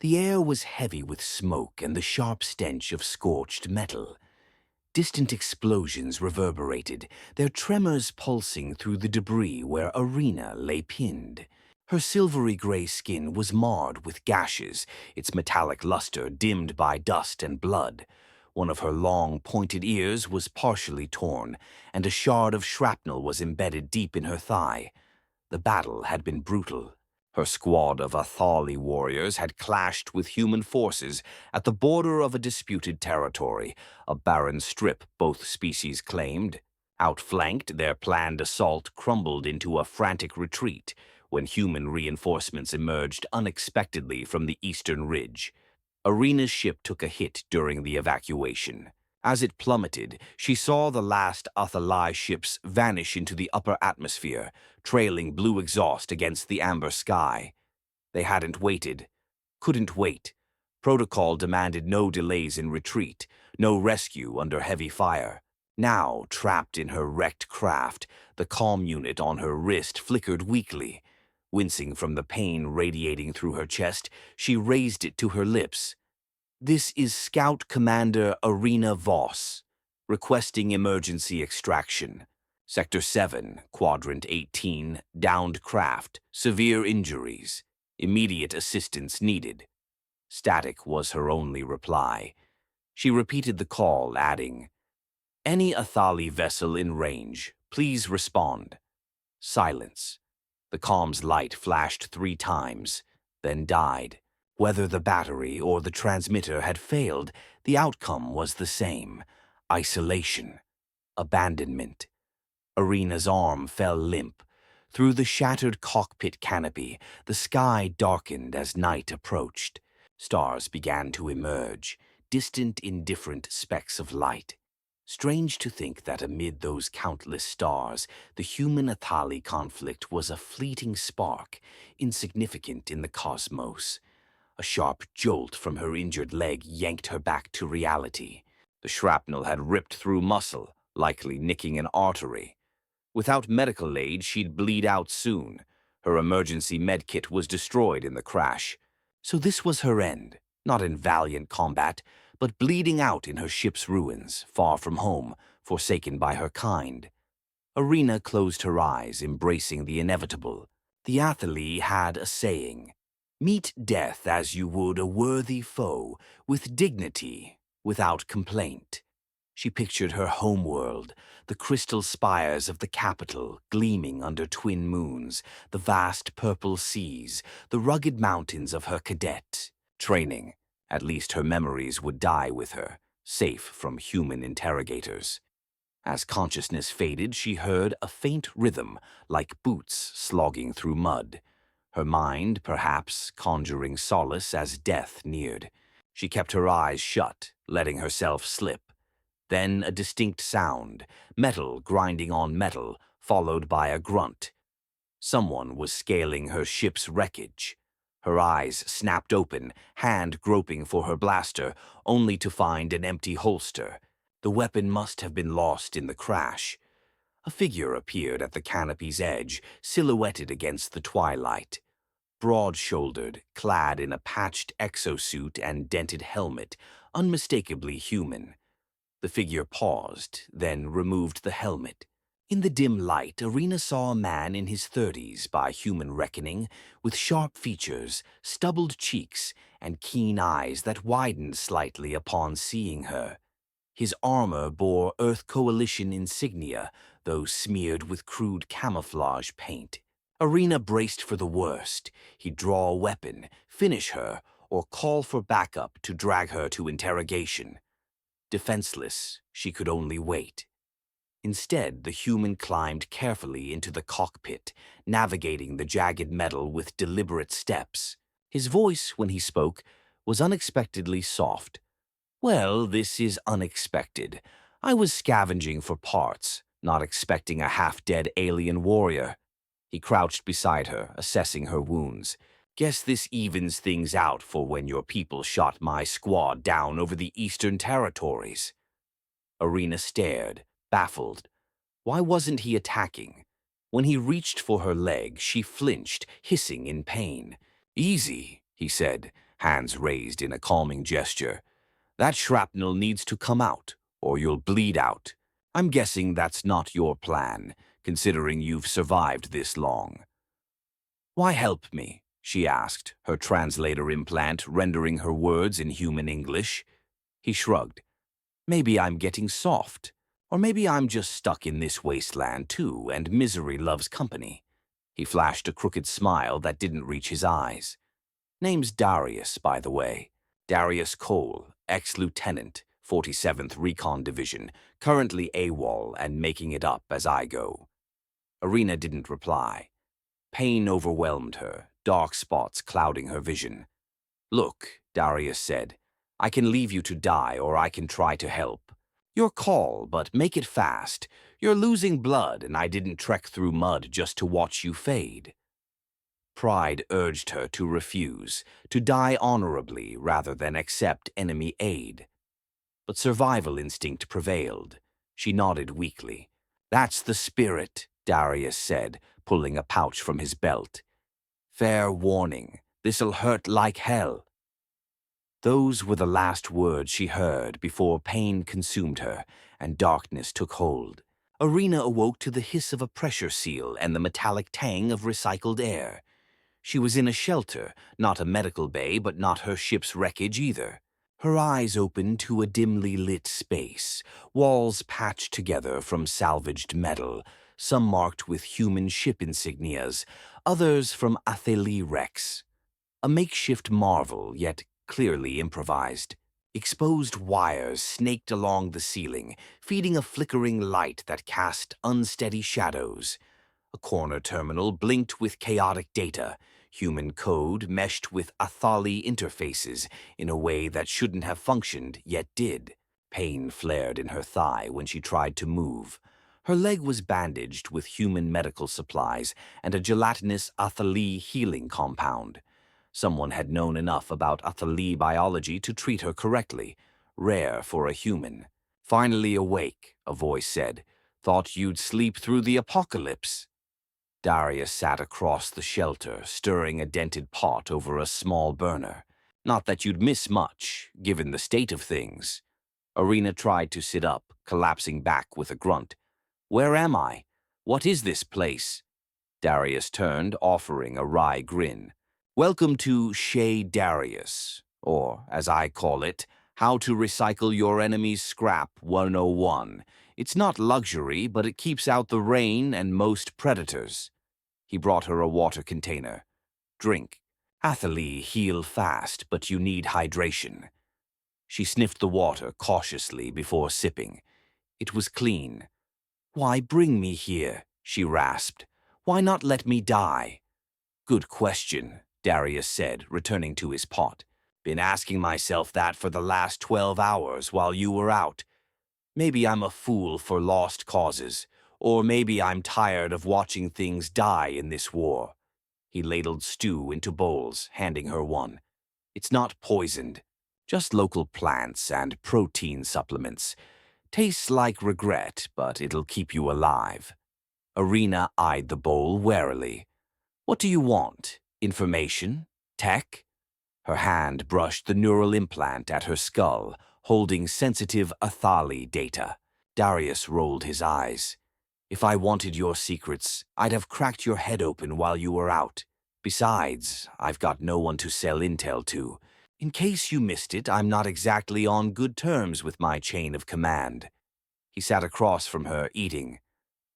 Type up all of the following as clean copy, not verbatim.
The air was heavy with smoke and the sharp stench of scorched metal. Distant explosions reverberated, their tremors pulsing through the debris where Arena lay pinned. Her silvery gray skin was marred with gashes, its metallic luster dimmed by dust and blood. One of her long, pointed ears was partially torn, and a shard of shrapnel was embedded deep in her thigh. The battle had been brutal. Her squad of Athali warriors had clashed with human forces at the border of a disputed territory, a barren strip both species claimed. Outflanked, their planned assault crumbled into a frantic retreat when human reinforcements emerged unexpectedly from the eastern ridge. Arena's ship took a hit during the evacuation. As it plummeted, she saw the last Athalai ships vanish into the upper atmosphere, trailing blue exhaust against the amber sky. They hadn't waited, couldn't wait. Protocol demanded no delays in retreat, no rescue under heavy fire. Now, trapped in her wrecked craft, the comm unit on her wrist flickered weakly. Wincing from the pain radiating through her chest, she raised it to her lips. "This is Scout Commander Arena Voss, requesting emergency extraction. Sector 7, Quadrant 18, downed craft, severe injuries. Immediate assistance needed." Static was her only reply. She repeated the call, adding, "Any Athali vessel in range, please respond." Silence. The comm's light flashed 3 times, then died. Whether the battery or the transmitter had failed, the outcome was the same: isolation, abandonment. Arena's arm fell limp. Through the shattered cockpit canopy, the sky darkened as night approached. Stars began to emerge, distant, indifferent specks of light. Strange to think that amid those countless stars, the human-Athali conflict was a fleeting spark, insignificant in the cosmos. A sharp jolt from her injured leg yanked her back to reality. The shrapnel had ripped through muscle, likely nicking an artery. Without medical aid, she'd bleed out soon. Her emergency medkit was destroyed in the crash. So this was her end, not in valiant combat, but bleeding out in her ship's ruins, far from home, forsaken by her kind. Arena closed her eyes, embracing the inevitable. The Athali had a saying: "Meet death as you would a worthy foe, with dignity, without complaint." She pictured her homeworld, the crystal spires of the capital gleaming under twin moons, the vast purple seas, the rugged mountains of her cadet training. At least her memories would die with her, safe from human interrogators. As consciousness faded, she heard a faint rhythm, like boots slogging through mud. Her mind, perhaps, conjuring solace as death neared. She kept her eyes shut, letting herself slip. Then a distinct sound, metal grinding on metal, followed by a grunt. Someone was scaling her ship's wreckage. Her eyes snapped open, hand groping for her blaster, only to find an empty holster. The weapon must have been lost in the crash. A figure appeared at the canopy's edge, silhouetted against the twilight. Broad-shouldered, clad in a patched exosuit and dented helmet, unmistakably human. The figure paused, then removed the helmet. In the dim light, Arena saw a man in his 30s by human reckoning, with sharp features, stubbled cheeks, and keen eyes that widened slightly upon seeing her. His armor bore Earth Coalition insignia, though smeared with crude camouflage paint. Arena braced for the worst. He'd draw a weapon, finish her, or call for backup to drag her to interrogation. Defenseless, she could only wait. Instead, the human climbed carefully into the cockpit, navigating the jagged metal with deliberate steps. His voice, when he spoke, was unexpectedly soft. "Well, this is unexpected. I was scavenging for parts, not expecting a half-dead alien warrior." He crouched beside her, assessing her wounds. "Guess this evens things out for when your people shot my squad down over the eastern territories." Arena stared, baffled. Why wasn't he attacking? When he reached for her leg, she flinched, hissing in pain. "Easy," he said. hands raised in a calming gesture. That shrapnel needs to come out, or you'll bleed out. I'm guessing that's not your plan, considering you've survived this long. Why help me? She asked, her translator implant rendering her words in human English. He shrugged. Maybe I'm getting soft. Or maybe I'm just stuck in this wasteland too, and misery loves company. He flashed a crooked smile that didn't reach his eyes. Name's Darius, by the way. Darius Cole, ex-lieutenant, 47th Recon Division, currently AWOL and making it up as I go. Arena didn't reply. Pain overwhelmed her, dark spots clouding her vision. Look, Darius said, I can leave you to die or I can try to help. Your call, but make it fast. You're losing blood and I didn't trek through mud just to watch you fade. Pride urged her to refuse, to die honorably rather than accept enemy aid. But survival instinct prevailed. She nodded weakly. That's the spirit, Darius said, pulling a pouch from his belt. Fair warning, this'll hurt like hell. Those were the last words she heard before pain consumed her and darkness took hold. Arena awoke to the hiss of a pressure seal and the metallic tang of recycled air. She was in a shelter, not a medical bay, but not her ship's wreckage either. Her eyes opened to a dimly lit space, walls patched together from salvaged metal, some marked with human ship insignias, others from Athélie wrecks. A makeshift marvel, yet clearly improvised. Exposed wires snaked along the ceiling, feeding a flickering light that cast unsteady shadows. A corner terminal blinked with chaotic data, human code meshed with Athali interfaces in a way that shouldn't have functioned, yet did. Pain flared in her thigh when she tried to move. Her leg was bandaged with human medical supplies and a gelatinous Athali healing compound. Someone had known enough about Athali biology to treat her correctly, rare for a human. Finally awake, a voice said. Thought you'd sleep through the apocalypse. Darius sat across the shelter, stirring a dented pot over a small burner. Not that you'd miss much, given the state of things. Arena tried to sit up, collapsing back with a grunt. Where am I? What is this place? Darius turned, offering a wry grin. Welcome to Chez Darius, or, as I call it, How to Recycle Your Enemy's Scrap 101. It's not luxury, but it keeps out the rain and most predators. He brought her a water container. Drink. Athalie heal fast, but you need hydration. She sniffed the water cautiously before sipping. It was clean. Why bring me here? She rasped. Why not let me die? Good question, Darius said, returning to his pot. Been asking myself that for the last 12 hours while you were out. Maybe I'm a fool for lost causes, or maybe I'm tired of watching things die in this war. He ladled stew into bowls, handing her one. It's not poisoned, just local plants and protein supplements. Tastes like regret, but it'll keep you alive. Arena eyed the bowl warily. What do you want? Information? Tech? Her hand brushed the neural implant at her skull, holding sensitive Athali data. Darius rolled his eyes. If I wanted your secrets, I'd have cracked your head open while you were out. Besides, I've got no one to sell intel to. In case you missed it, I'm not exactly on good terms with my chain of command. He sat across from her, eating.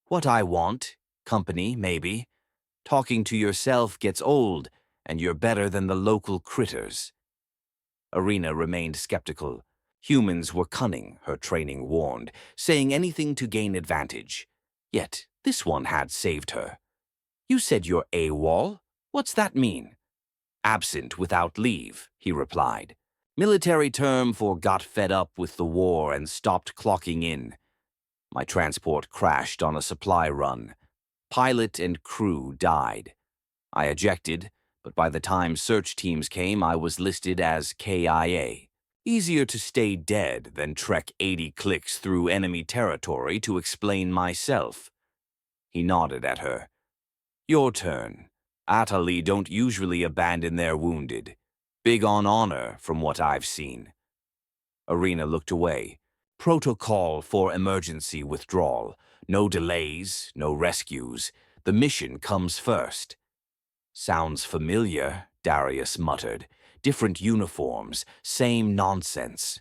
What I want? Company, maybe. Talking to yourself gets old, and you're better than the local critters. Arena remained skeptical. Humans were cunning, her training warned, saying anything to gain advantage. Yet this one had saved her. You said you're AWOL? What's that mean? Absent without leave, he replied. Military term for got fed up with the war and stopped clocking in. My transport crashed on a supply run. Pilot and crew died. I ejected, but by the time search teams came, I was listed as KIA. Easier to stay dead than trek 80 clicks through enemy territory to explain myself. He nodded at her. Your turn. Atali don't usually abandon their wounded. Big on honor, from what I've seen. Arena looked away. Protocol for emergency withdrawal. No delays, no rescues. The mission comes first. Sounds familiar, Darius muttered. Different uniforms, same nonsense.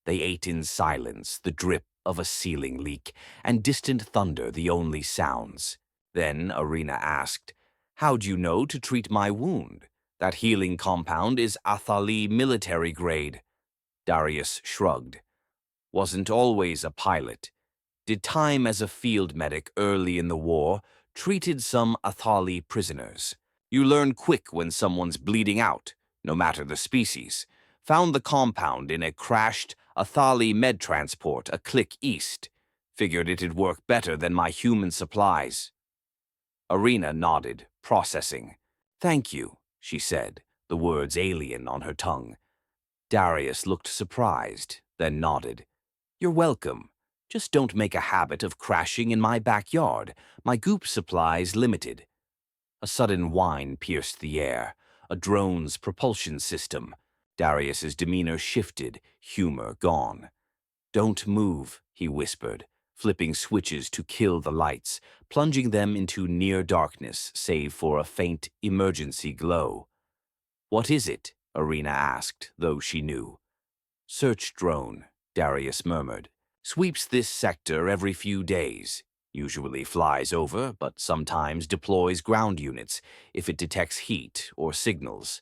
They ate in silence, the drip of a ceiling leak, and distant thunder the only sounds. Then Arena asked, "How'd you know to treat my wound? That healing compound is Athali military grade." Darius shrugged. Wasn't always a pilot. Did time as a field medic early in the war, treated some Athali prisoners. You learn quick when someone's bleeding out, no matter the species. Found the compound in a crashed Athali med transport a click east. Figured it'd work better than my human supplies. Arena nodded, processing. "Thank you," she said, the words alien on her tongue. Darius looked surprised, then nodded. "You're welcome. Just don't make a habit of crashing in my backyard. My goop supply's limited." A sudden whine pierced the air. A drone's propulsion system. Darius's demeanor shifted, humor gone. "Don't move," he whispered, flipping switches to kill the lights, plunging them into near darkness save for a faint emergency glow. "What is it?" Arena asked, though she knew. "Search drone," Darius murmured. "Sweeps this sector every few days. Usually flies over, but sometimes deploys ground units if it detects heat or signals."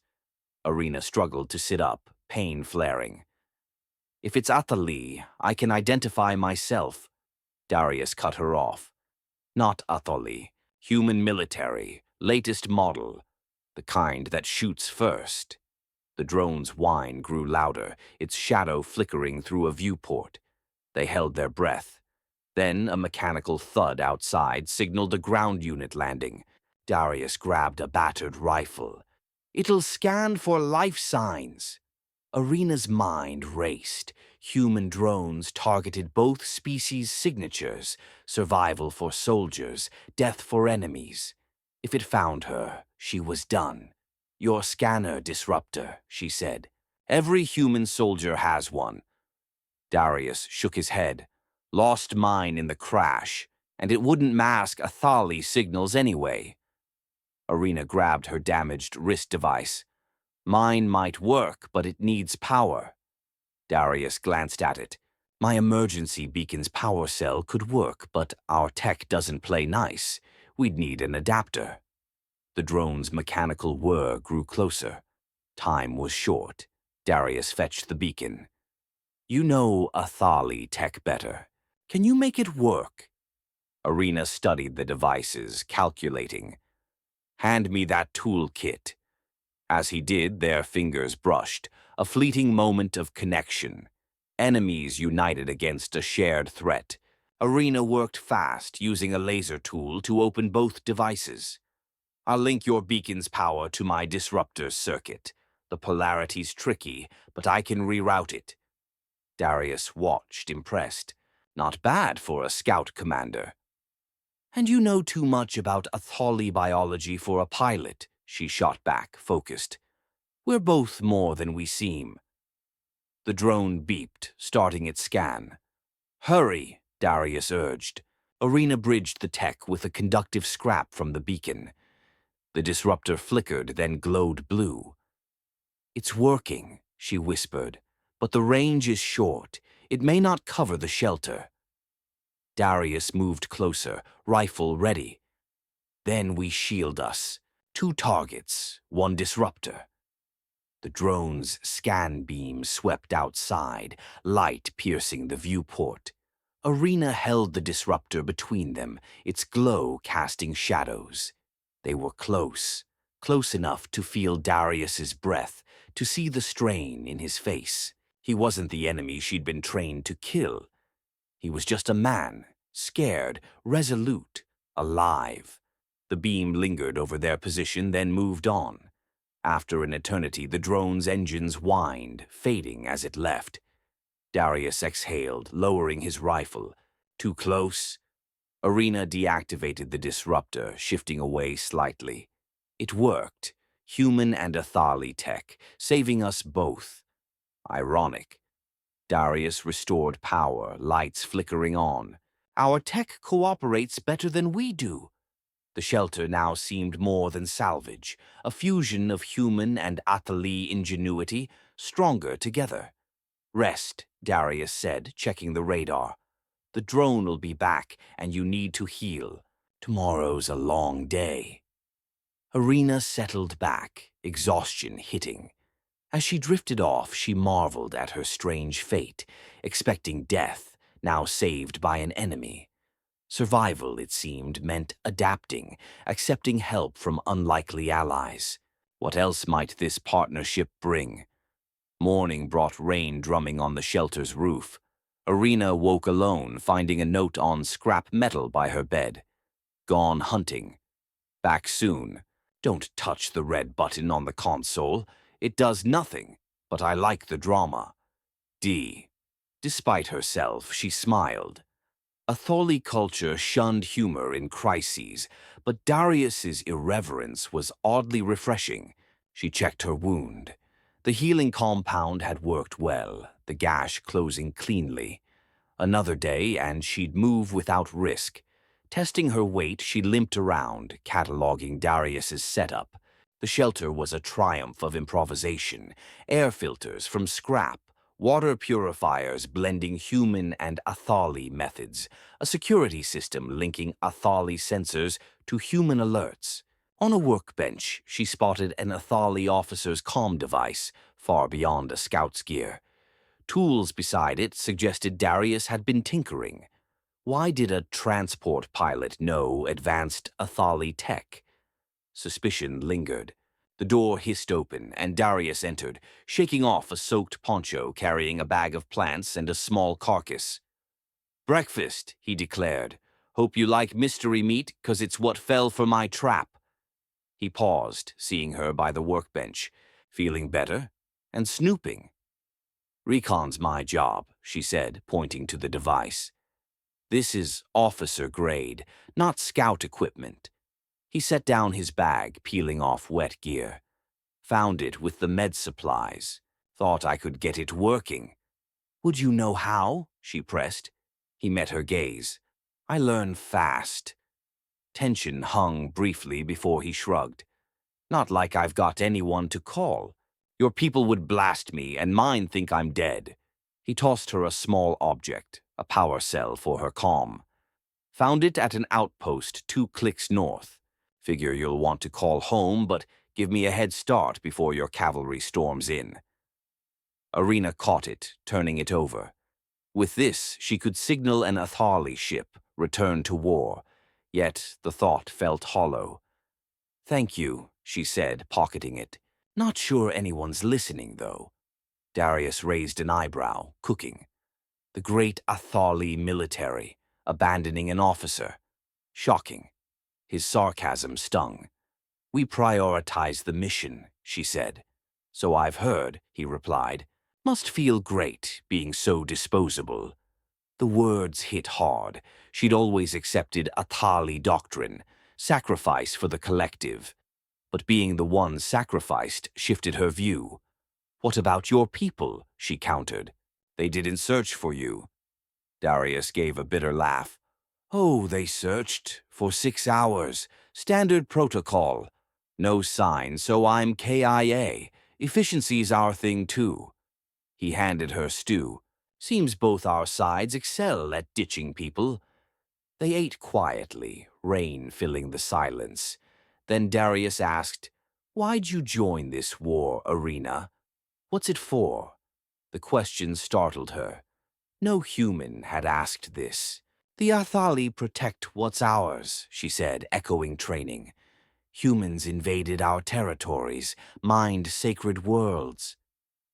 Arena struggled to sit up, pain flaring. "If it's Athali, I can identify myself." Darius cut her off. "Not Athali. Human military. Latest model. The kind that shoots first." The drone's whine grew louder, its shadow flickering through a viewport. They held their breath. Then a mechanical thud outside signaled a ground unit landing. Darius grabbed a battered rifle. "It'll scan for life signs." Arena's mind raced. Human drones targeted both species' signatures, survival for soldiers, death for enemies. If it found her, she was done. "Your scanner disruptor," she said. "Every human soldier has one." Darius shook his head. "Lost mine in the crash, and it wouldn't mask Athali signals anyway." Arena grabbed her damaged wrist device. "Mine might work, but it needs power." Darius glanced at it. "My emergency beacon's power cell could work, but our tech doesn't play nice. We'd need an adapter." The drone's mechanical whir grew closer. Time was short. Darius fetched the beacon. "You know Athali tech better. Can you make it work?" Arena studied the devices, calculating. "Hand me that toolkit." As he did, their fingers brushed, a fleeting moment of connection. Enemies united against a shared threat. Arena worked fast, using a laser tool to open both devices. "I'll link your beacon's power to my disruptor circuit. The polarity's tricky, but I can reroute it." Darius watched, impressed. Not bad for a scout commander. "And you know too much about Athali biology for a pilot," she shot back, focused. "We're both more than we seem." The drone beeped, starting its scan. "Hurry," Darius urged. Arena bridged the tech with a conductive scrap from the beacon. The disruptor flickered, then glowed blue. "It's working," she whispered, "but the range is short. It may not cover the shelter." Darius moved closer, rifle ready. "Then we shield us. 2 targets, 1 disruptor." The drone's scan beam swept outside, light piercing the viewport. Arena held the disruptor between them, its glow casting shadows. They were close, close enough to feel Darius's breath, to see the strain in his face. He wasn't the enemy she'd been trained to kill. He was just a man, scared, resolute, alive. The beam lingered over their position, then moved on. After an eternity, the drone's engines whined, fading as it left. Darius exhaled, lowering his rifle. Too close? Arena deactivated the disruptor, shifting away slightly. It worked. Human and Athali tech, saving us both. Ironic. Darius restored power, lights flickering on. Our tech cooperates better than we do. The shelter now seemed more than salvage, a fusion of human and Athali ingenuity, stronger together. Rest, Darius said, checking the radar. The drone will be back, and you need to heal. Tomorrow's a long day. Arena settled back, exhaustion hitting. As she drifted off, she marveled at her strange fate, expecting death, now saved by an enemy. Survival, it seemed, meant adapting, accepting help from unlikely allies. What else might this partnership bring? Morning brought rain drumming on the shelter's roof. Arena woke alone, finding a note on scrap metal by her bed. Gone hunting. Back soon. Don't touch the red button on the console. It does nothing, but I like the drama. D. Despite herself, she smiled. Atholi culture shunned humor in crises, but Darius's irreverence was oddly refreshing. She checked her wound. The healing compound had worked well, the gash closing cleanly. Another day, and she'd move without risk. Testing her weight, she limped around, cataloging Darius's setup. The shelter was a triumph of improvisation. Air filters from scrap, water purifiers blending human and Athali methods, a security system linking Athali sensors to human alerts. On a workbench, she spotted an Athali officer's comm device, far beyond a scout's gear. Tools beside it suggested Darius had been tinkering. Why did a transport pilot know advanced Athali tech? Suspicion lingered. The door hissed open, and Darius entered, shaking off a soaked poncho carrying a bag of plants and a small carcass. "Breakfast," he declared. "Hope you like mystery meat, 'cause it's what fell for my trap." He paused, seeing her by the workbench, feeling better, and snooping. "Recon's my job," she said, pointing to the device. "This is officer grade, not scout equipment." He set down his bag, peeling off wet gear. "Found it with the med supplies. Thought I could get it working." "Would you know how?" she pressed. He met her gaze. "I learn fast." Tension hung briefly before he shrugged. "Not like I've got anyone to call. Your people would blast me, and mine think I'm dead." He tossed her a small object, a power cell for her comm. "Found it at an outpost 2 clicks north. Figure you'll want to call home, but give me a head start before your cavalry storms in." Arena caught it, turning it over. With this, she could signal an Athali ship, return to war. Yet the thought felt hollow. "Thank you," she said, pocketing it. "Not sure anyone's listening, though." Darius raised an eyebrow, cooking. The great Athali military, abandoning an officer. Shocking. His sarcasm stung. "We prioritize the mission," she said. "So I've heard," he replied. "Must feel great, being so disposable." The words hit hard. She'd always accepted Athali doctrine, sacrifice for the collective. But being the one sacrificed shifted her view. "What about your people?" she countered. "They didn't search for you." Darius gave a bitter laugh. "Oh, they searched for 6 hours. Standard protocol. No sign, so I'm KIA. Efficiency's our thing, too." He handed her stew. "Seems both our sides excel at ditching people." They ate quietly, rain filling the silence. Then Darius asked, "Why'd you join this war, Arena? What's it for?" The question startled her. No human had asked this. "The Athali protect what's ours," she said, echoing training. "Humans invaded our territories, mined sacred worlds."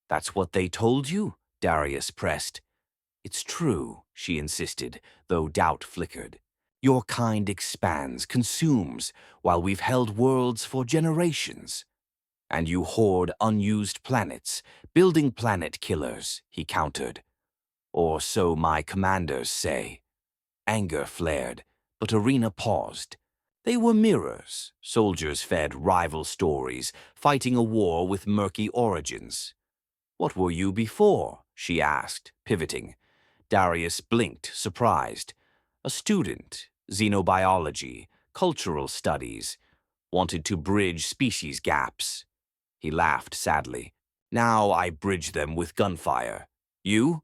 "That's what they told you?" Darius pressed. "It's true," she insisted, though doubt flickered. "Your kind expands, consumes, while we've held worlds for generations." "And you hoard unused planets, building planet killers," he countered. "Or so my commanders say." Anger flared, but Arena paused. They were mirrors. Soldiers fed rival stories, fighting a war with murky origins. "What were you before?" she asked, pivoting. Darius blinked, surprised. "A student, xenobiology, cultural studies, wanted to bridge species gaps." He laughed sadly. "Now I bridge them with gunfire. You?"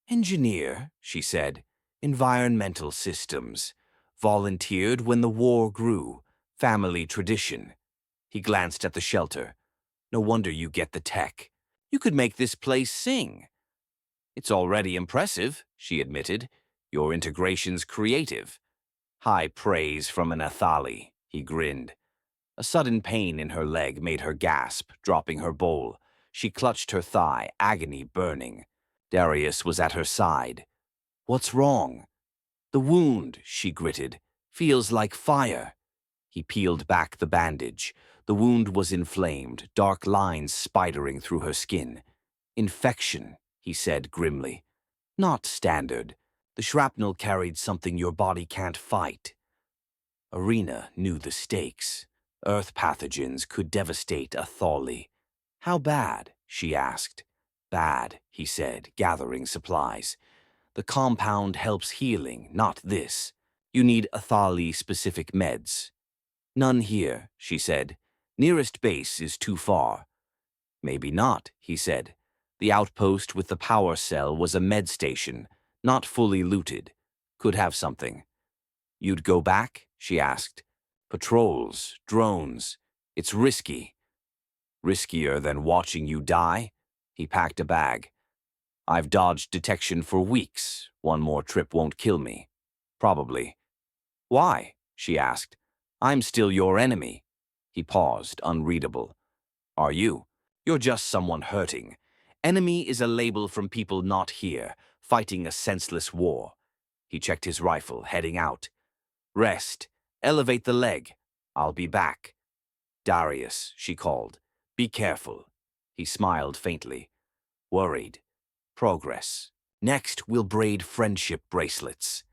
"Engineer," she said. "Environmental systems. Volunteered when the war grew. Family tradition." He glanced at the shelter. "No wonder you get the tech. You could make this place sing." "It's already impressive," she admitted. "Your integration's creative." "High praise from an Athali," he grinned. A sudden pain in her leg made her gasp, dropping her bowl. She clutched her thigh, agony burning. Darius was at her side. "What's wrong?" "The wound," she gritted. "Feels like fire." He peeled back the bandage. The wound was inflamed, dark lines spidering through her skin. "Infection," he said grimly. "Not standard. The shrapnel carried something your body can't fight." Arena knew the stakes. Earth pathogens could devastate a Thali. "How bad?" she asked. "Bad," he said, gathering supplies. "The compound helps healing, not this. You need Athali-specific meds." "None here," she said. "Nearest base is too far." "Maybe not," he said. "The outpost with the power cell was a med station, not fully looted. Could have something." "You'd go back?" she asked. "Patrols, drones. It's risky." "Riskier than watching you die?" He packed a bag. "I've dodged detection for weeks. One more trip won't kill me." "Probably." "Why?" she asked. "I'm still your enemy." He paused, unreadable. "Are you? You're just someone hurting. Enemy is a label from people not here, fighting a senseless war." He checked his rifle, heading out. "Rest. Elevate the leg. I'll be back." "Darius," she called. "Be careful." He smiled faintly. "Worried. Progress. Next, we'll braid friendship bracelets."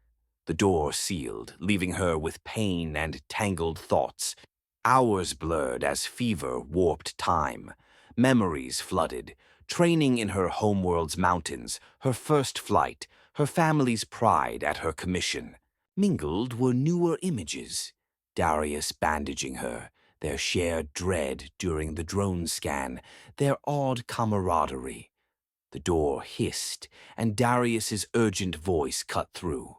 The door sealed, leaving her with pain and tangled thoughts. Hours blurred as fever warped time. Memories flooded. Training in her homeworld's mountains, her first flight, her family's pride at her commission. Mingled were newer images. Darius bandaging her, their shared dread during the drone scan, their odd camaraderie. The door hissed, and Darius's urgent voice cut through.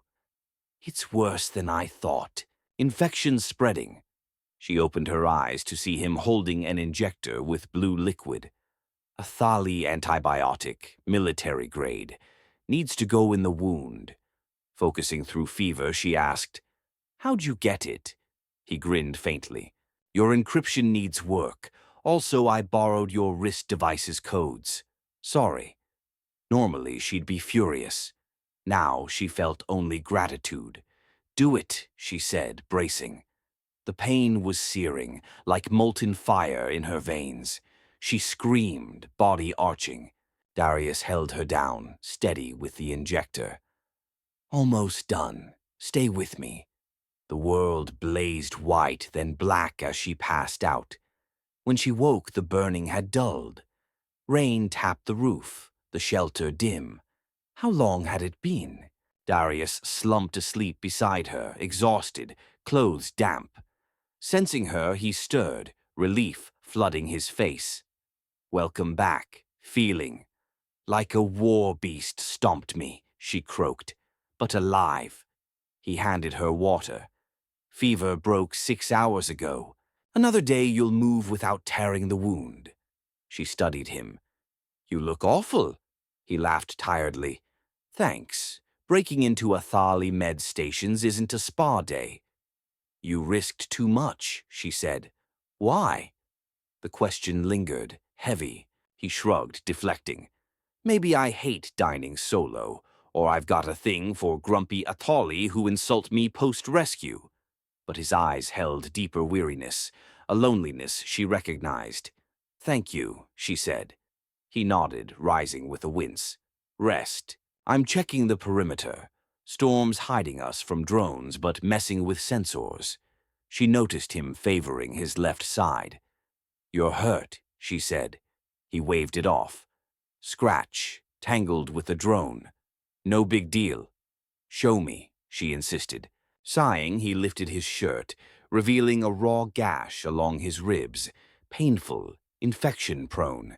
"It's worse than I thought. Infection spreading." She opened her eyes to see him holding an injector with blue liquid. "A Thali antibiotic, military grade. Needs to go in the wound." Focusing through fever, she asked, "How'd you get it?" He grinned faintly. "Your encryption needs work. Also, I borrowed your wrist device's codes. Sorry." Normally, she'd be furious. Now she felt only gratitude. "Do it," she said, bracing. The pain was searing, like molten fire in her veins. She screamed, body arching. Darius held her down, steady with the injector. "Almost done. Stay with me." The world blazed white, then black as she passed out. When she woke, the burning had dulled. Rain tapped the roof, the shelter dim. How long had it been? Darius slumped asleep beside her, exhausted, clothes damp. Sensing her, he stirred, relief flooding his face. "Welcome back, feeling." "Like a war beast stomped me," she croaked. "But alive." He handed her water. "Fever broke 6 hours ago. Another day you'll move without tearing the wound." She studied him. "You look awful." He laughed tiredly. "Thanks. Breaking into Athali med stations isn't a spa day." "You risked too much," she said. "Why?" The question lingered, heavy. He shrugged, deflecting. "Maybe I hate dining solo, or I've got a thing for grumpy Athali who insult me post-rescue." But his eyes held deeper weariness, a loneliness she recognized. "Thank you," she said. He nodded, rising with a wince. "Rest. I'm checking the perimeter. Storm's hiding us from drones, but messing with sensors." She noticed him favoring his left side. "You're hurt," she said. He waved it off. "Scratch, tangled with the drone. No big deal." "Show me," she insisted. Sighing, he lifted his shirt, revealing a raw gash along his ribs, painful, infection-prone.